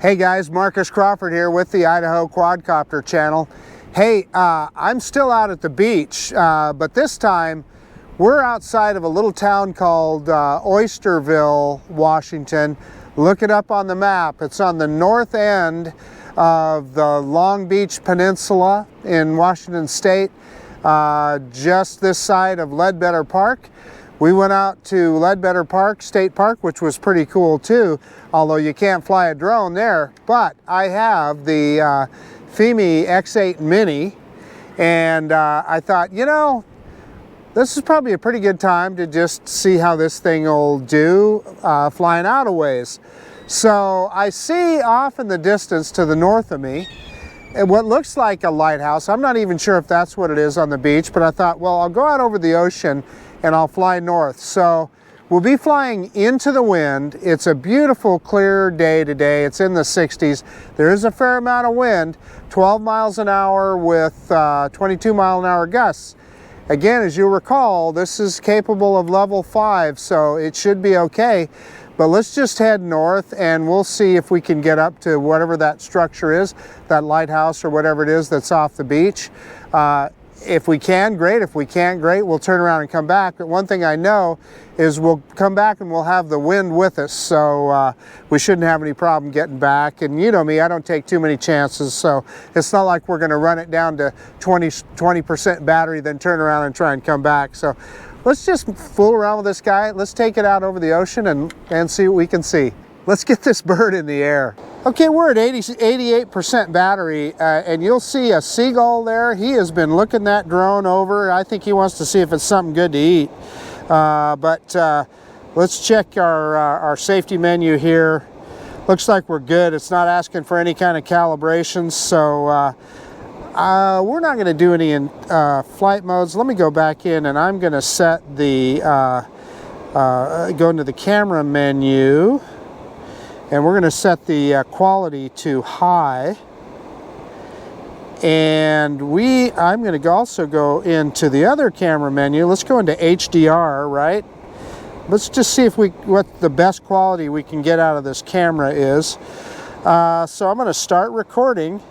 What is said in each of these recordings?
Hey guys, Marcus Crawford here with the Idaho Quadcopter channel. Hey, I'm still out at the beach, but this time we're outside of a little town called Oysterville, Washington. Look it up on the map. It's on the north end of the Long Beach Peninsula in Washington State, just this side of Ledbetter Park. We went out to Ledbetter Park State Park, which was pretty cool too, although you can't fly a drone there. But I have the Fimi X8 Mini, and I thought, you know, this is probably a pretty good time to just see how this thing will do flying out a ways. So I see off in the distance to the north of me what looks like a lighthouse. I'm not even sure if that's what it is on the beach, but I thought, well, I'll go out over the ocean and I'll fly north. So we'll be flying into the wind. It's a beautiful, clear day today. It's in the 60s. There is a fair amount of wind, 12 miles an hour with 22 mile an hour gusts. Again, as you'll recall, this is capable of level 5, so it should be okay. But let's just head north and we'll see if we can get up to whatever that structure is, that lighthouse or whatever it is that's off the beach. If we can, great. If we can't, great. We'll turn around and come back. But one thing I know is we'll come back and we'll have the wind with us, so we shouldn't have any problem getting back. And you know me, I don't take too many chances, so it's not like we're going to run it down to 20% battery, then turn around and try and come back. So let's just fool around with this guy. Let's take it out over the ocean and see what we can see. Let's get this bird in the air. Okay, we're at 88% battery, and you'll see a seagull there. He has been looking that drone over. I think he wants to see if it's something good to eat. Let's check our safety menu here. Looks like we're good. It's not asking for any kind of calibrations, so we're not going to do any in flight modes. Let me go back in, and I'm going to set the go into the camera menu. And we're going to set the quality to high. And I'm going to also go into the other camera menu. Let's go into HDR, right? Let's just see if what the best quality we can get out of this camera is. So I'm going to start recording,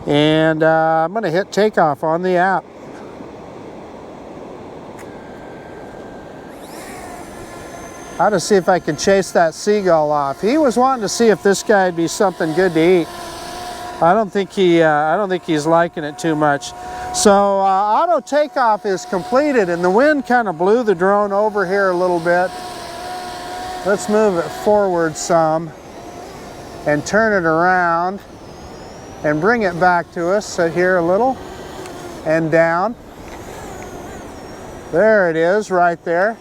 and I'm going to hit takeoff on the app. I ought to see if I can chase that seagull off. He was wanting to see if this guy would be something good to eat. I don't think he's liking it too much. So auto takeoff is completed, and the wind kind of blew the drone over here a little bit. Let's move it forward some and turn it around and bring it back to us. So here a little and down. There it is, right there.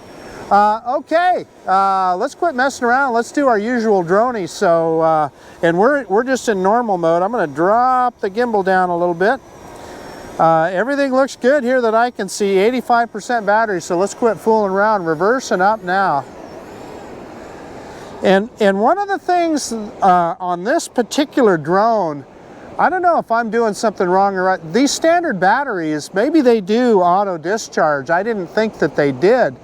Okay, let's quit messing around. Let's do our usual droney. So, and we're just in normal mode. I'm going to drop the gimbal down a little bit. Everything looks good here that I can see. 85% battery. So let's quit fooling around. Reversing up now. And one of the things on this particular drone, I don't know if I'm doing something wrong or right. These standard batteries, maybe they do auto discharge. I didn't think that they did.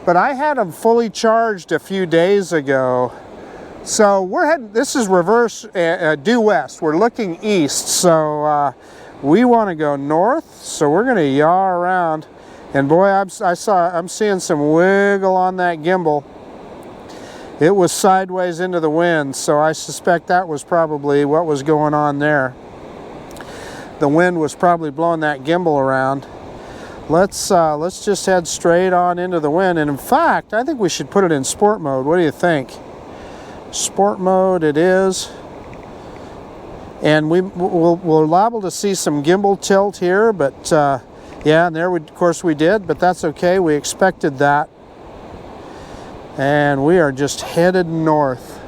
But I had them fully charged a few days ago. So we're heading, this is reverse due west. We're looking east. So we want to go north. So we're going to yaw around. And boy, I'm seeing some wiggle on that gimbal. It was sideways into the wind. So I suspect that was probably what was going on there. The wind was probably blowing that gimbal around. Let's just head straight on into the wind. And in fact, I think we should put it in sport mode. What do you think? Sport mode it is. And we're liable to see some gimbal tilt here, but yeah, and there of course we did, but that's okay. We expected that. And we are just headed north.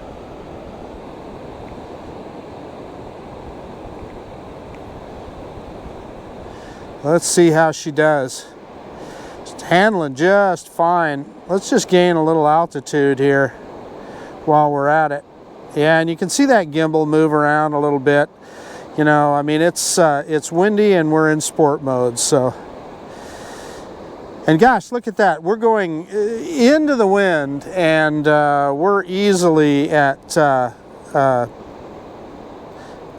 Let's see how she does. Just handling just fine. Let's just gain a little altitude here while we're at it. Yeah, and you can see that gimbal move around a little bit. You know, I mean, it's windy and we're in sport mode, so. And gosh, look at that. We're going into the wind, and we're easily at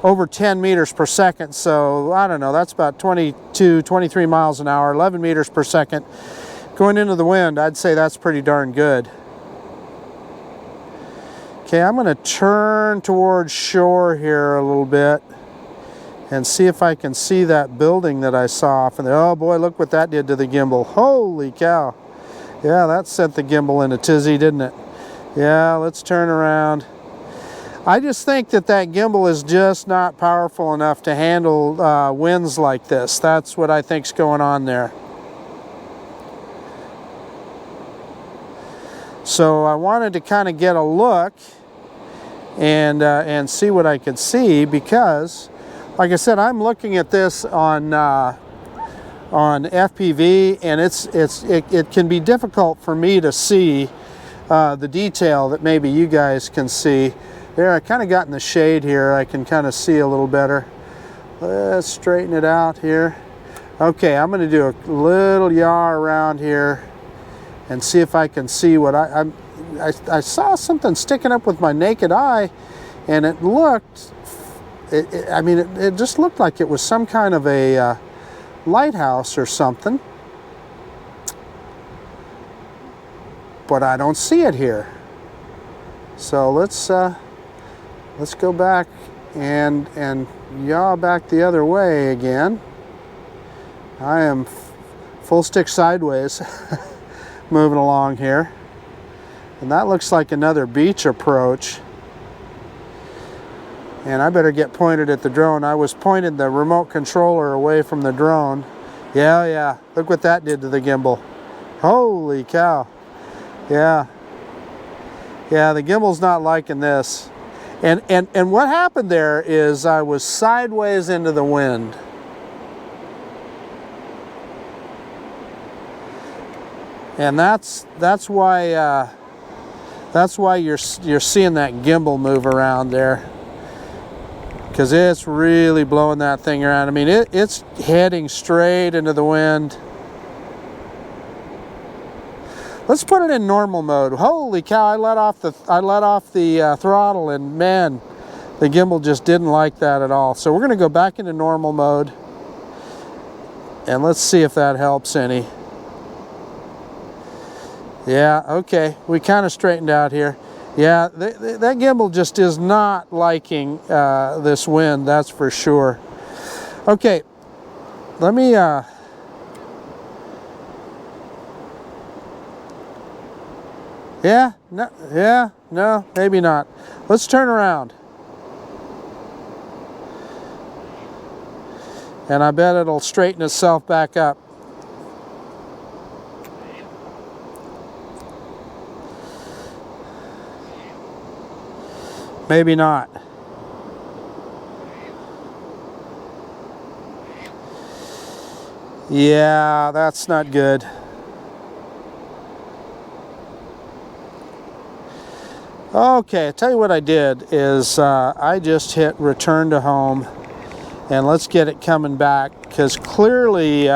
over 10 meters per second. So I don't know, that's about 22, 23 miles an hour, 11 meters per second. Going into the wind, I'd say that's pretty darn good. Okay, I'm going to turn towards shore here a little bit and see if I can see that building that I saw off in there. Oh boy, look what that did to the gimbal. Holy cow. Yeah, that sent the gimbal in a tizzy, didn't it? Yeah, let's turn around. I just think that that gimbal is just not powerful enough to handle winds like this. That's what I think's going on there. So I wanted to kind of get a look and see what I could see, because, like I said, I'm looking at this on FPV, and it can be difficult for me to see the detail that maybe you guys can see. There, I kind of got in the shade here. I can kind of see a little better. Let's straighten it out here. Okay, I'm going to do a little yaw around here and see if I can see what I saw something sticking up with my naked eye, and it looked, I mean, it just looked like it was some kind of a lighthouse or something, but I don't see it here. So let's go back and yaw back the other way again. I am full stick sideways moving along here, and that looks like another beach approach, and I better get pointed at the drone. I was pointing the remote controller away from the drone. Yeah, look what that did to the gimbal. Holy cow. Yeah, the gimbal's not liking this. And what happened there is I was sideways into the wind. And that's why you're seeing that gimbal move around there, because it's really blowing that thing around. I mean, it's heading straight into the wind. Let's put it in normal mode. Holy cow, I let off the throttle, and man, the gimbal just didn't like that at all. So we're going to go back into normal mode, and let's see if that helps any. Yeah, okay, we kind of straightened out here. Yeah, that gimbal just is not liking this wind, that's for sure. Okay, let me no, maybe not. Let's turn around. And I bet it'll straighten itself back up. Maybe not. Yeah, that's not good. Okay, I tell you what I did is I just hit return to home, and let's get it coming back, because clearly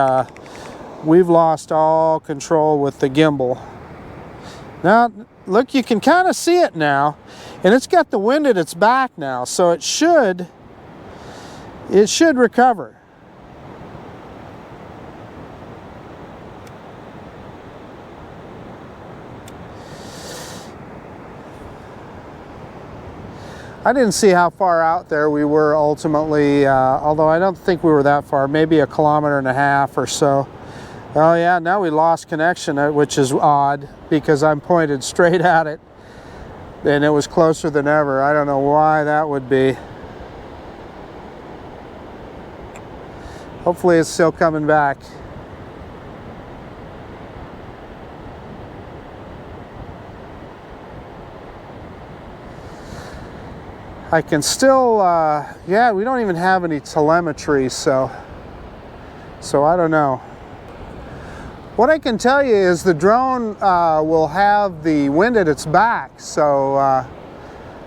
we've lost all control with the gimbal. Now look, you can kind of see it now, and it's got the wind at its back now, so it should recover. I didn't see how far out there we were ultimately, although I don't think we were that far, maybe 1.5 kilometers or so. Oh yeah, now we lost connection, which is odd, because I'm pointed straight at it, and it was closer than ever. I don't know why that would be. Hopefully it's still coming back. I can still, yeah, we don't even have any telemetry, so I don't know. What I can tell you is the drone will have the wind at its back, so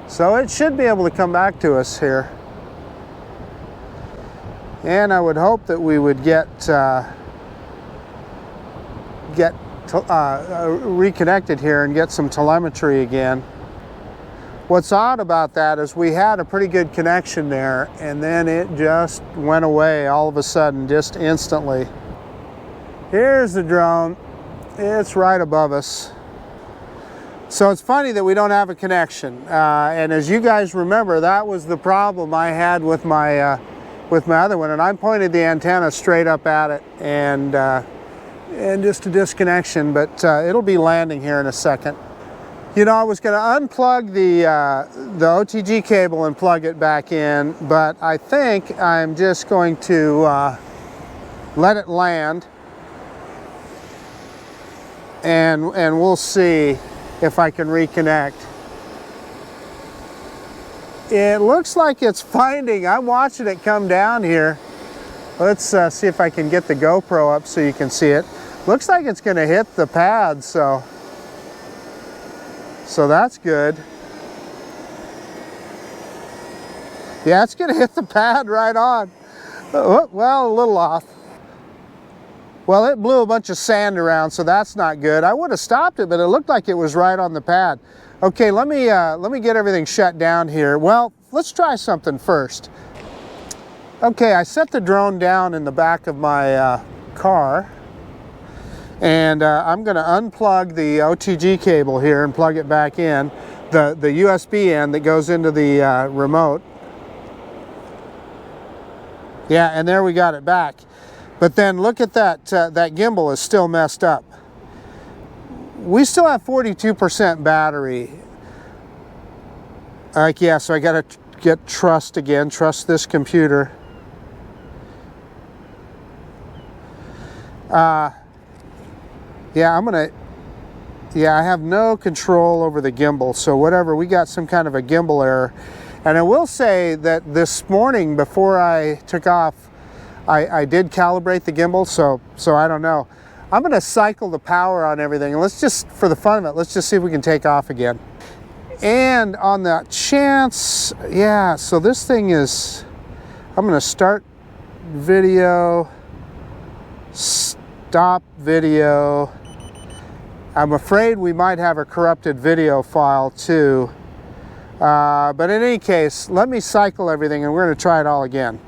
it should be able to come back to us here. And I would hope that we would get reconnected here and get some telemetry again. What's odd about that is we had a pretty good connection there, and then it just went away all of a sudden, just instantly. Here's the drone. It's right above us. So it's funny that we don't have a connection. And as you guys remember, that was the problem I had with my other one. And I pointed the antenna straight up at it, and just a disconnection, but it'll be landing here in a second. You know, I was going to unplug the OTG cable and plug it back in, but I think I'm just going to let it land, and we'll see if I can reconnect. It looks like it's finding, I'm watching it come down here. Let's see if I can get the GoPro up so you can see it. Looks like it's going to hit the pad, so that's good. Yeah, it's going to hit the pad right on. Oh, well, a little off. Well, it blew a bunch of sand around, so that's not good. I would have stopped it, but it looked like it was right on the pad. Okay, let me get everything shut down here. Well, let's try something first. Okay, I set the drone down in the back of my car. And I'm going to unplug the OTG cable here and plug it back in, the USB end that goes into the remote. Yeah, and there we got it back. But then look at that, that gimbal is still messed up. We still have 42% battery. Yeah, so I got to get trust again, trust this computer. Yeah, I have no control over the gimbal, so whatever, we got some kind of a gimbal error. And I will say that this morning before I took off, I did calibrate the gimbal, so I don't know. I'm gonna cycle the power on everything, and let's just, for the fun of it, let's just see if we can take off again. And on that chance, yeah, so this thing is, I'm gonna start video, stop video. I'm afraid we might have a corrupted video file too. But in any case, let me cycle everything and we're going to try it all again.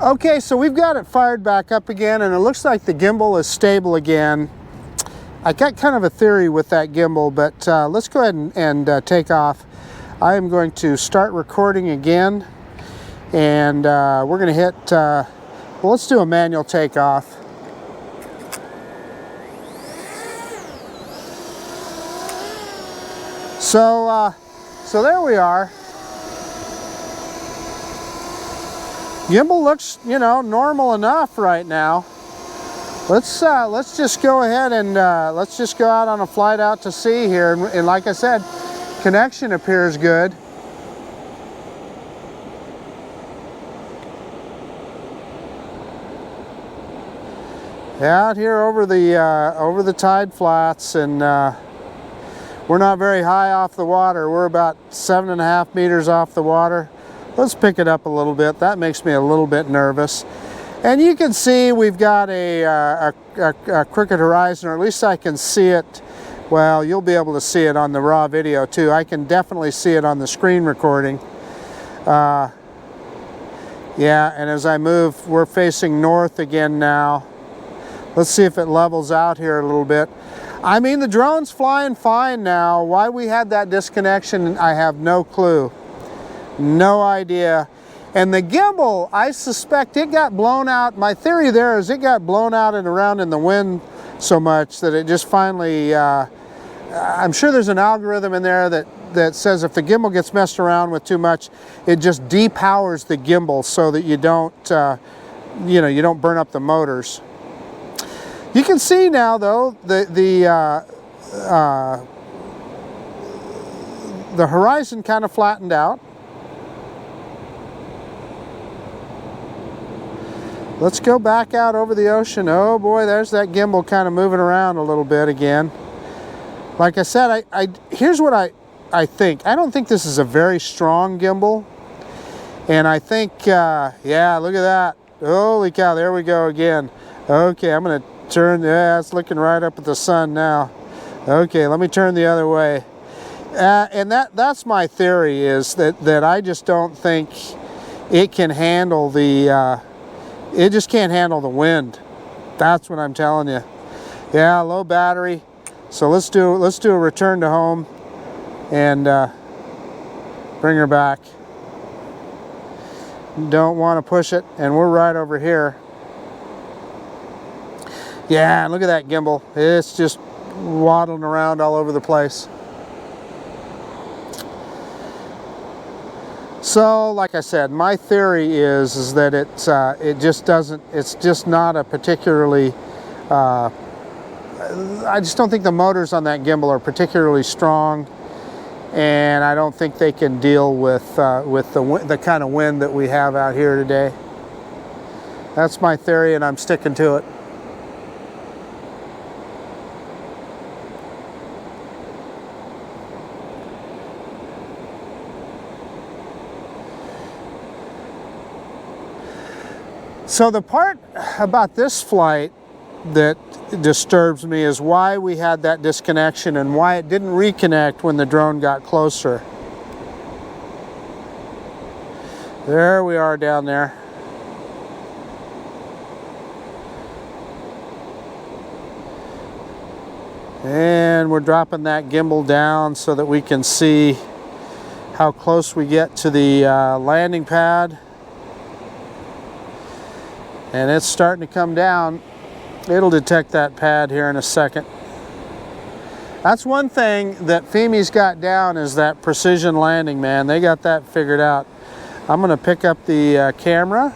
Okay, so we've got it fired back up again, and it looks like the gimbal is stable again. I got kind of a theory with that gimbal, but let's go ahead and take off. I am going to start recording again, and we're going to hit, well, let's do a manual takeoff. So there we are. Gimbal looks, you know, normal enough right now. Let's just go ahead and let's just go out on a flight out to sea here. And like I said, connection appears good. Out here over the tide flats, and we're not very high off the water. We're about 7.5 meters off the water. Let's pick it up a little bit. That makes me a little bit nervous. And you can see we've got a crooked horizon, or at least I can see it. Well, you'll be able to see it on the raw video too. I can definitely see it on the screen recording. Yeah, and as I move, we're facing north again now. Let's see if it levels out here a little bit. I mean, the drone's flying fine now. Why we had that disconnection, I have no clue. No idea. And the gimbal, I suspect it got blown out. My theory there is it got blown out and around in the wind so much that it just finally, I'm sure there's an algorithm in there that says if the gimbal gets messed around with too much, it just depowers the gimbal so that you don't, you know, you don't burn up the motors. You can see now, though, the horizon kind of flattened out. Let's go back out over the ocean. Oh boy, there's that gimbal kind of moving around a little bit again. Like I said, here's what I think. I don't think this is a very strong gimbal. And I think, yeah, look at that. Holy cow, there we go again. Okay, I'm going to turn, yeah, it's looking right up at the sun now. Okay, let me turn the other way. And that's my theory, is that I just don't think it can handle the, it just can't handle the wind. That's what I'm telling you. Yeah, low battery. So let's do a return to home and bring her back. Don't want to push it, and we're right over here. Yeah, look at that gimbal. It's just waddling around all over the place. So, like I said, my theory is that it's just not a particularly, I just don't think the motors on that gimbal are particularly strong, and I don't think they can deal with the kind of wind that we have out here today. That's my theory, and I'm sticking to it. So the part about this flight that disturbs me is why we had that disconnection and why it didn't reconnect when the drone got closer. There we are down there. And we're dropping that gimbal down so that we can see how close we get to the landing pad. And it's starting to come down. It'll detect that pad here in a second. That's one thing that Fimi's got down, is that precision landing, man. They got that figured out. I'm gonna pick up the camera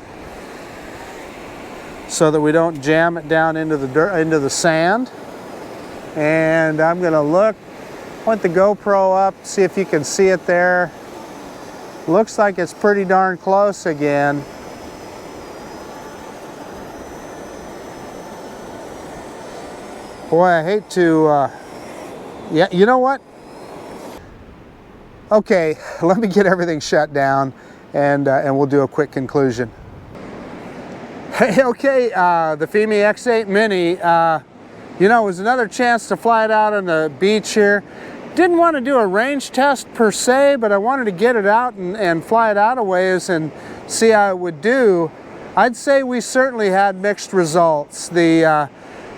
so that we don't jam it down into the dirt, into the sand. And I'm gonna look, point the GoPro up, see if you can see it there. Looks like it's pretty darn close again. Boy, I hate to, yeah, you know what? Okay, let me get everything shut down, and we'll do a quick conclusion. Hey, okay, the Fimi X8 Mini, you know, it was another chance to fly it out on the beach here. Didn't want to do a range test per se, but I wanted to get it out and fly it out a ways and see how it would do. I'd say we certainly had mixed results. The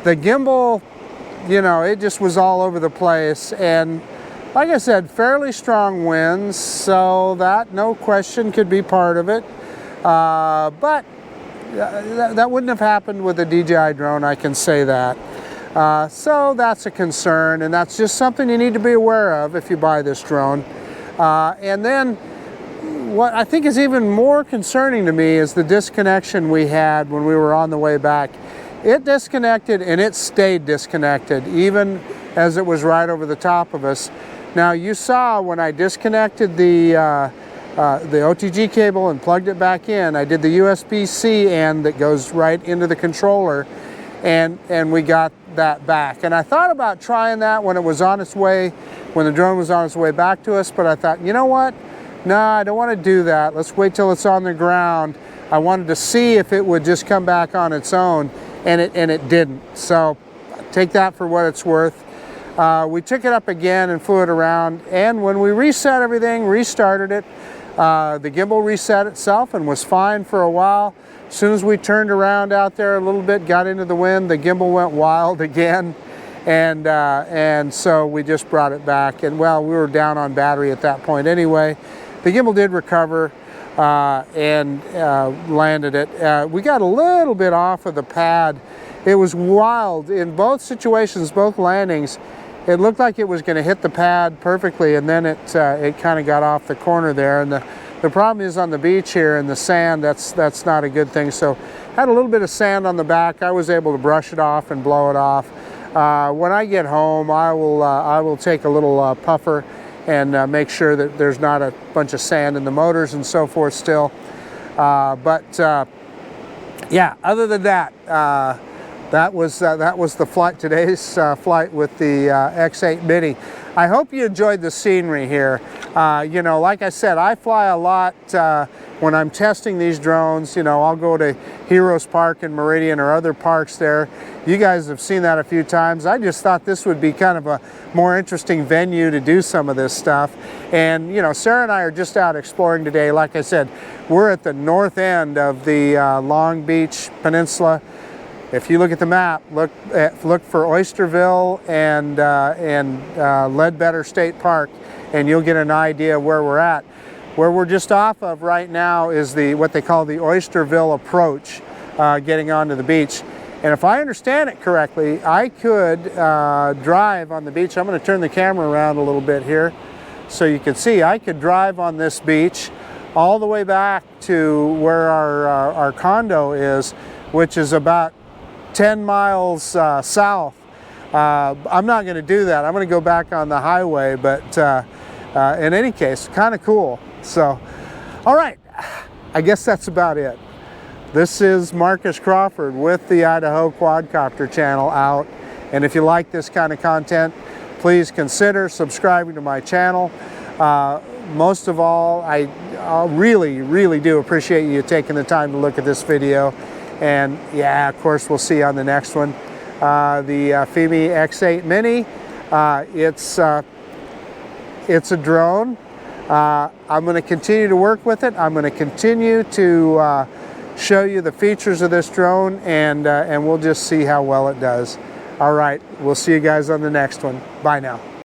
gimbal, you know, it just was all over the place, and like I said, fairly strong winds, so that, no question, could be part of it. But that wouldn't have happened with a DJI drone, I can say that. So that's a concern, and that's just something you need to be aware of if you buy this drone. And then what I think is even more concerning to me is the disconnection we had when we were on the way back. It disconnected, and it stayed disconnected even as it was right over the top of us. Now, you saw when I disconnected the OTG cable and plugged it back in, I did the USB-C end that goes right into the controller, and we got that back. And I thought about trying that when it was on its way, when the drone was on its way back to us, but I thought, you know what? No, I don't want to do that. Let's wait till it's on the ground. I wanted to see if it would just come back on its own, and it didn't. So take that for what it's worth. We took it up again and flew it around, and when we reset everything, restarted it, the gimbal reset itself and was fine for a while. As soon as we turned around out there a little bit, got into the wind, the gimbal went wild again, and so we just brought it back. And well, we were down on battery at that point anyway. The gimbal did recover and landed it. We got a little bit off of the pad. It was wild in both situations, both landings. It looked like it was going to hit the pad perfectly, and then it kind of got off the corner there. And the problem is on the beach here in the sand, that's not a good thing. So had a little bit of sand on the back. I was able to brush it off and blow it off. When I get home, I will take a little puffer and make sure that there's not a bunch of sand in the motors and so forth still. Yeah, other than that, that was the flight, today's flight with the X8 Mini. I hope you enjoyed the scenery here. You know, like I said, I fly a lot when I'm testing these drones, you know, I'll go to Heroes Park in Meridian or other parks there. You guys have seen that a few times. I just thought this would be kind of a more interesting venue to do some of this stuff. And, you know, Sarah and I are just out exploring today. Like I said, we're at the north end of the Long Beach Peninsula. If you look at the map, look for Oysterville and Ledbetter State Park, and you'll get an idea of where we're at. Where we're just off of right now is what they call the Oysterville approach, getting onto the beach. And if I understand it correctly, I could drive on the beach. I'm going to turn the camera around a little bit here so you can see. I could drive on this beach all the way back to where our condo is, which is about 10 miles south. I'm not going to do that. I'm going to go back on the highway, but in any case, kind of cool. So, all right, I guess that's about it. This is Marcus Crawford with the Idaho Quadcopter channel out. And if you like this kind of content, please consider subscribing to my channel. Most of all, I really do appreciate you taking the time to look at this video. And yeah, of course, we'll see you on the next one. The Fimi X8 Mini, it's a drone. I'm going to continue to work with it. I'm going to continue to show you the features of this drone, and we'll just see how well it does. All right, we'll see you guys on the next one. Bye now.